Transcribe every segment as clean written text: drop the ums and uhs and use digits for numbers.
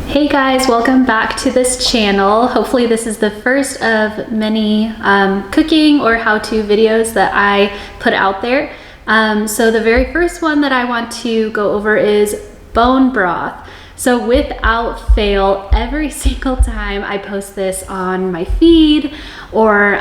Hey guys, welcome back to this channel. Hopefully this is the first of many cooking or how-to videos that I put out there. So the very first one that I want to go over is bone broth. So without fail, every single time I post this on my feed or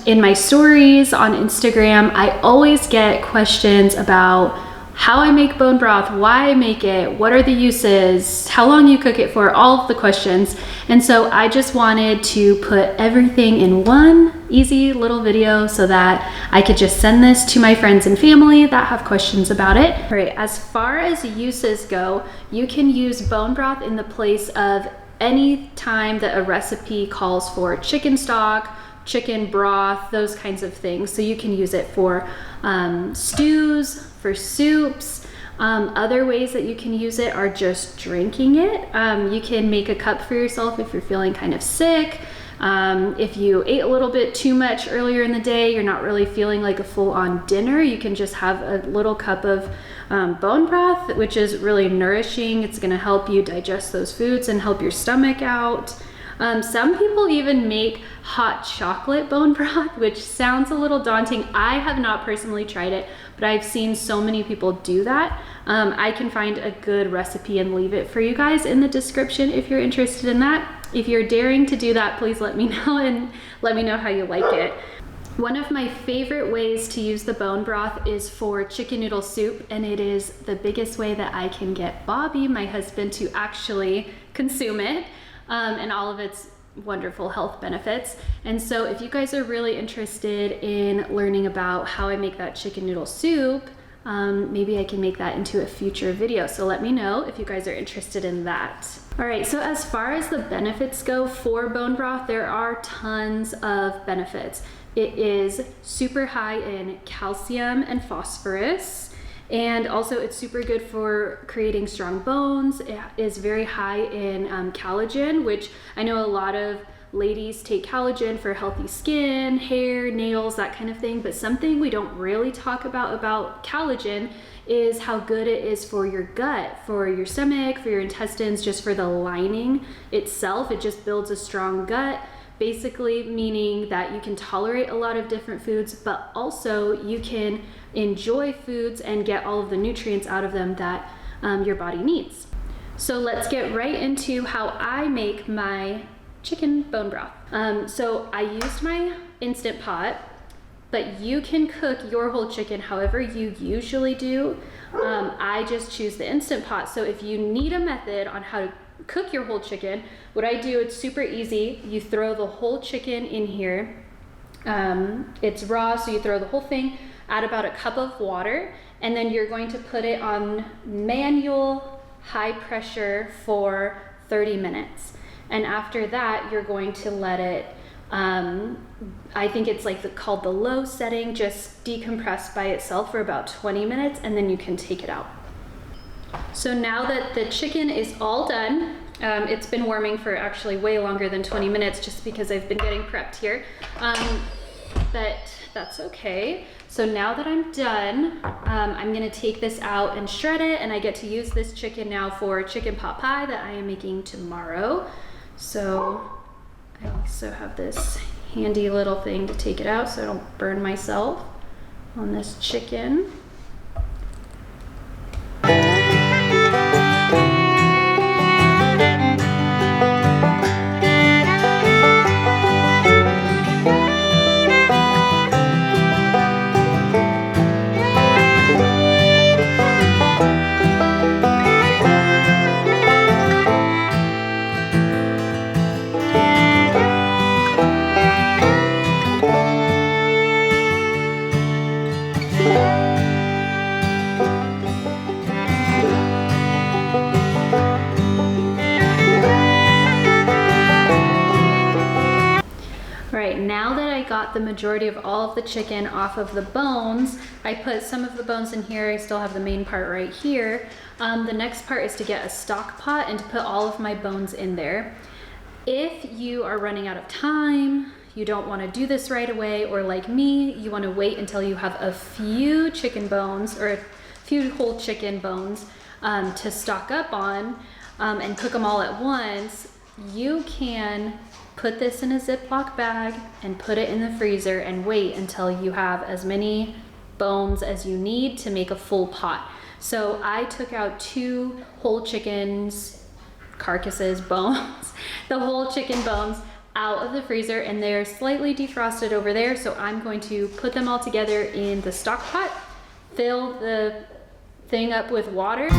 in my stories on Instagram, I always get questions about how I make bone broth, why I make it, what are the uses, how long you cook it for, all of the questions. And so I just wanted to put everything in one easy little video so that I could just send this to my friends and family that have questions about it. All right, as far as uses go, you can use bone broth in the place of any time that a recipe calls for chicken stock, chicken broth, those kinds of things. So you can use it for stews, for soups. Other ways that you can use it are just drinking it. You can make a cup for yourself if you're feeling kind of sick. If you ate a little bit too much earlier in the day, you're not really feeling like a full-on dinner, you can just have a little cup of bone broth, which is really nourishing. It's going to help you digest those foods and help your stomach out. Some people even make hot chocolate bone broth, which sounds a little daunting. I have not personally tried it, but I've seen so many people do that. I can find a good recipe and leave it for you guys in the description if you're interested in that. If you're daring to do that, please let me know and let me know how you like it. One of my favorite ways to use the bone broth is for chicken noodle soup, and it is the biggest way that I can get Bobby, my husband, to actually consume it. And all of its wonderful health benefits. And so if you guys are really interested in learning about how I make that chicken noodle soup, maybe I can make that into a future video. So let me know if you guys are interested in that. All right, so as far as the benefits go for bone broth, there are tons of benefits. It is super high in calcium and phosphorus. And also it's super good for creating strong bones. It is very high in collagen, which I know a lot of ladies take collagen for healthy skin, hair, nails, that kind of thing. But something we don't really talk about collagen is how good it is for your gut, for your stomach, for your intestines, just for the lining itself. It just builds a strong gut. Basically meaning that you can tolerate a lot of different foods, but also you can enjoy foods and get all of the nutrients out of them that your body needs. So let's get right into how I make my chicken bone broth. So I used my Instant Pot, but you can cook your whole chicken however you usually do. I just choose the Instant Pot. So if you need a method on how to cook your whole chicken, what I do, it's super easy. You throw the whole chicken in here. It's raw, so you throw the whole thing, add about a cup of water, and then you're going to put it on manual high pressure for 30 minutes. And after that, you're going to let it, I think it's like called the low setting, just decompress by itself for about 20 minutes, and then you can take it out. So now that the chicken is all done, it's been warming for actually way longer than 20 minutes just because I've been getting prepped here, but that's okay. So now that I'm done, I'm gonna take this out and shred it, and I get to use this chicken now for chicken pot pie that I am making tomorrow. So I also have this handy little thing to take it out so I don't burn myself on this chicken. Now that I got the majority of all of the chicken off of the bones, I put some of the bones in here. I still have the main part right here. The next part is to get a stock pot and to put all of my bones in there. If you are running out of time, you don't want to do this right away, or like me, you want to wait until you have a few chicken bones or a few whole chicken bones to stock up on, and cook them all at once, you can put this in a Ziploc bag and put it in the freezer and wait until you have as many bones as you need to make a full pot. So I took out 2 whole chickens, carcasses, bones, the whole chicken bones out of the freezer, and they're slightly defrosted over there. So I'm going to put them all together in the stock pot, fill the thing up with water.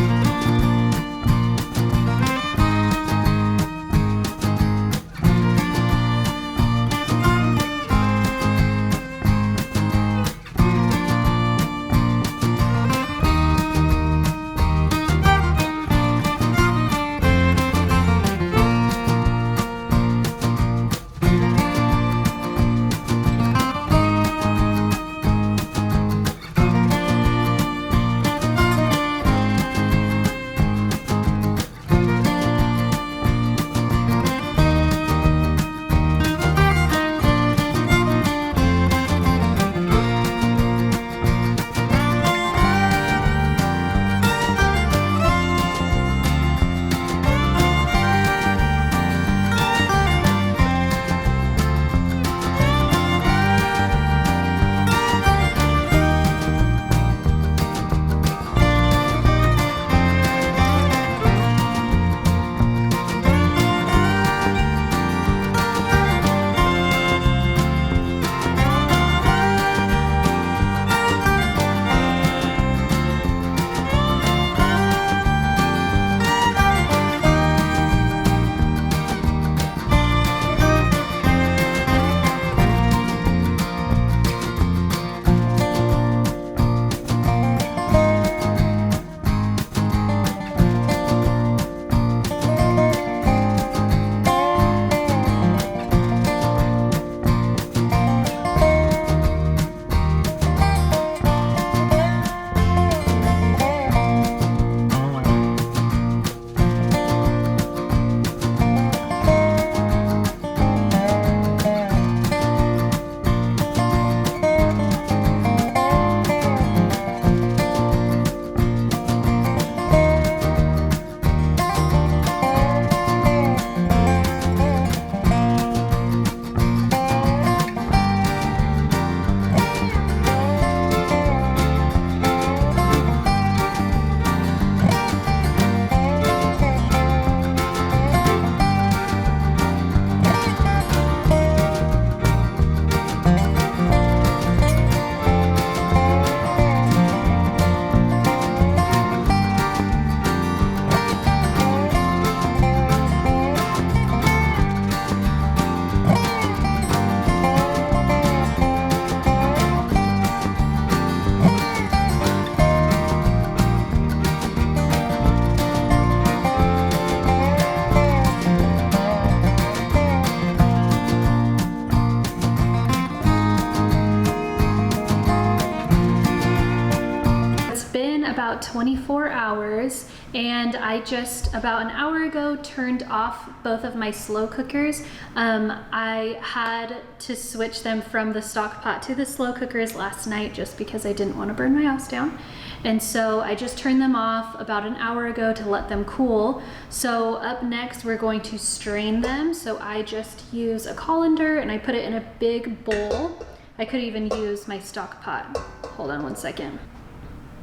About 24 hours, and I just about an hour ago turned off both of my slow cookers. I had to switch them from the stock pot to the slow cookers last night just because I didn't want to burn my house down, and so I just turned them off about an hour ago to let them cool. So up next we're going to strain them. So I just use a colander and I put it in a big bowl. I could even use my stock pot. Hold on one second.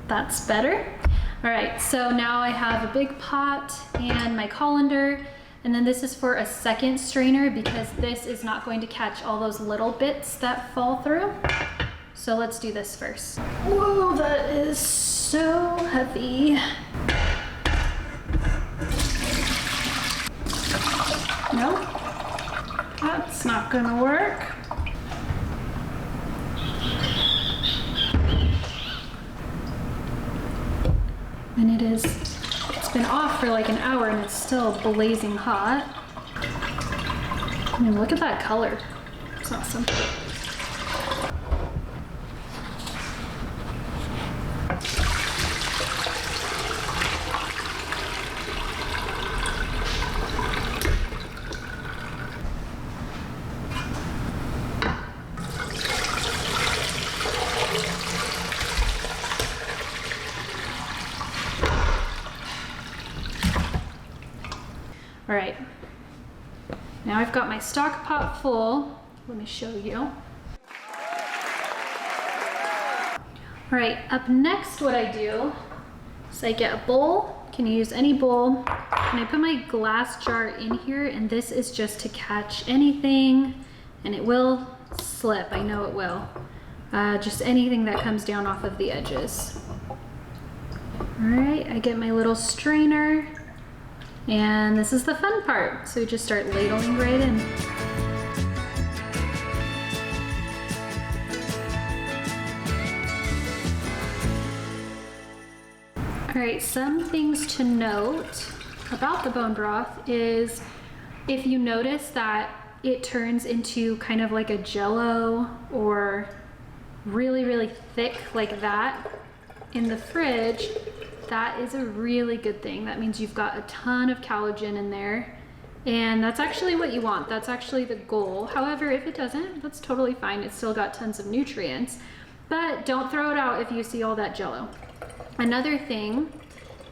That's better. All right, so now I have a big pot and my colander, and then this is for a second strainer because this is not going to catch all those little bits that fall through. So let's do this first. Whoa, that is so heavy. Nope, that's not gonna work. And it's been off for like an hour and it's still blazing hot. I mean, look at that color. It's awesome. All right, now I've got my stock pot full. Let me show you. All right, up next what I do is I get a bowl. You can use any bowl. And I put my glass jar in here, and this is just to catch anything, and it will slip, I know it will. Just anything that comes down off of the edges. All right, I get my little strainer, and this is the fun part. So we just start ladling right in. All right, some things to note about the bone broth is if you notice that it turns into kind of like a jello or really, really thick like that in the fridge, that is a really good thing. That means you've got a ton of collagen in there, and that's actually what you want. That's actually the goal. However, if it doesn't, that's totally fine. It's still got tons of nutrients, but don't throw it out if you see all that jello. Another thing,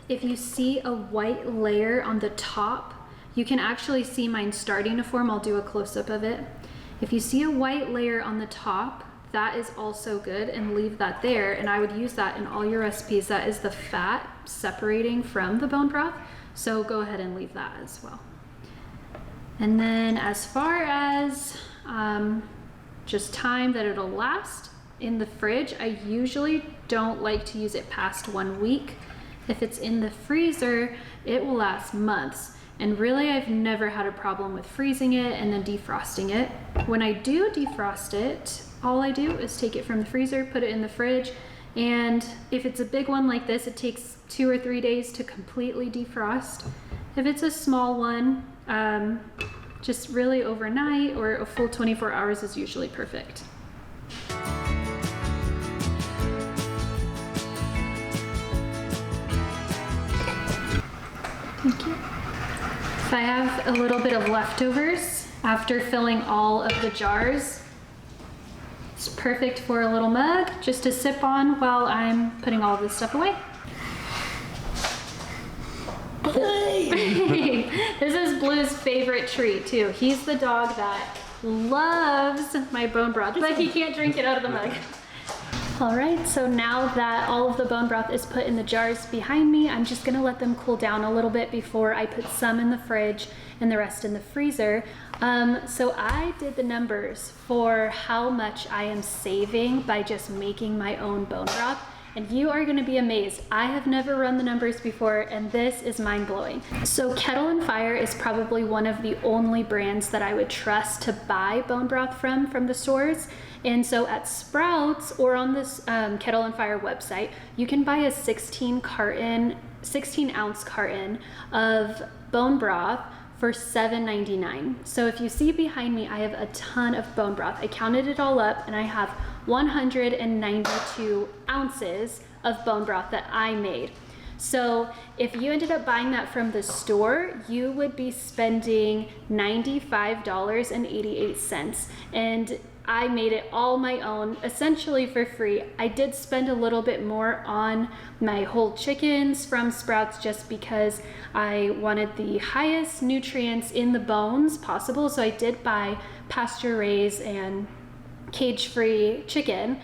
if you see a white layer on the top, you can actually see mine starting to form. I'll do a close-up of it. If you see a white layer on the top, that is also good, and leave that there. And I would use that in all your recipes. That is the fat separating from the bone broth. So go ahead and leave that as well. And then as far as just time that it'll last in the fridge, I usually don't like to use it past 1 week. If it's in the freezer, it will last months. And really, I've never had a problem with freezing it and then defrosting it. When I do defrost it, all I do is take it from the freezer, put it in the fridge, and if it's a big one like this, it takes 2 or 3 days to completely defrost. If it's a small one, just really overnight or a full 24 hours is usually perfect. Thank you. If I have a little bit of leftovers after filling all of the jars, it's perfect for a little mug just to sip on while I'm putting all of this stuff away. This is Blue's favorite treat too. He's the dog that loves my bone broth, but he can't drink it out of the mug. All right, so now that all of the bone broth is put in the jars behind me, I'm just gonna let them cool down a little bit before I put some in the fridge and the rest in the freezer. So I did the numbers for how much I am saving by just making my own bone broth, and you are gonna be amazed. I have never run the numbers before, and this is mind-blowing. So Kettle and Fire is probably one of the only brands that I would trust to buy bone broth from the stores. And so at Sprouts or on this Kettle and Fire website, you can buy a 16 ounce carton of bone broth for $7.99. So if you see behind me, I have a ton of bone broth. I counted it all up, and I have 192 ounces of bone broth that I made. So if you ended up buying that from the store, you would be spending $95.88. And I made it all my own, essentially for free. I did spend a little bit more on my whole chickens from Sprouts just because I wanted the highest nutrients in the bones possible. So I did buy pasture raised and cage-free chicken.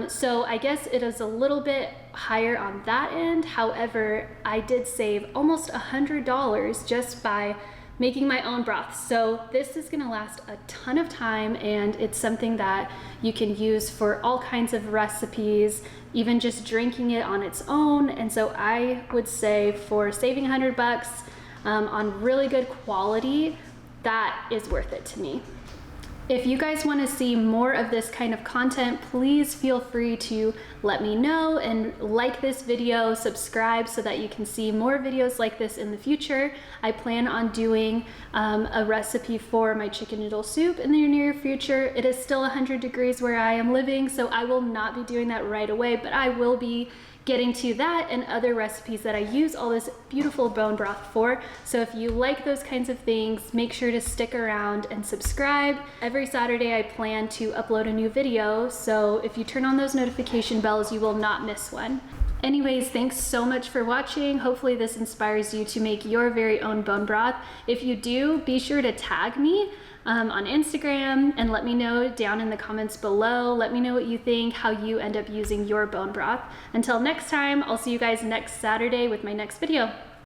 So I guess it is a little bit higher on that end. However, I did save almost $100 just by making my own broth. So this is gonna last a ton of time, and it's something that you can use for all kinds of recipes, even just drinking it on its own. And so I would say for saving $100 on really good quality, that is worth it to me. If you guys want to see more of this kind of content, please feel free to let me know and like this video, subscribe so that you can see more videos like this in the future. I plan on doing a recipe for my chicken noodle soup in the near future. It is still 100 degrees where I am living, so I will not be doing that right away, but I will be getting to that and other recipes that I use all this beautiful bone broth for. So if you like those kinds of things, make sure to stick around and subscribe. Every Saturday I plan to upload a new video, so if you turn on those notification bells, you will not miss one. Anyways, thanks so much for watching. Hopefully this inspires you to make your very own bone broth. If you do, be sure to tag me on Instagram and let me know down in the comments below. Let me know what you think, how you end up using your bone broth. Until next time, I'll see you guys next Saturday with my next video.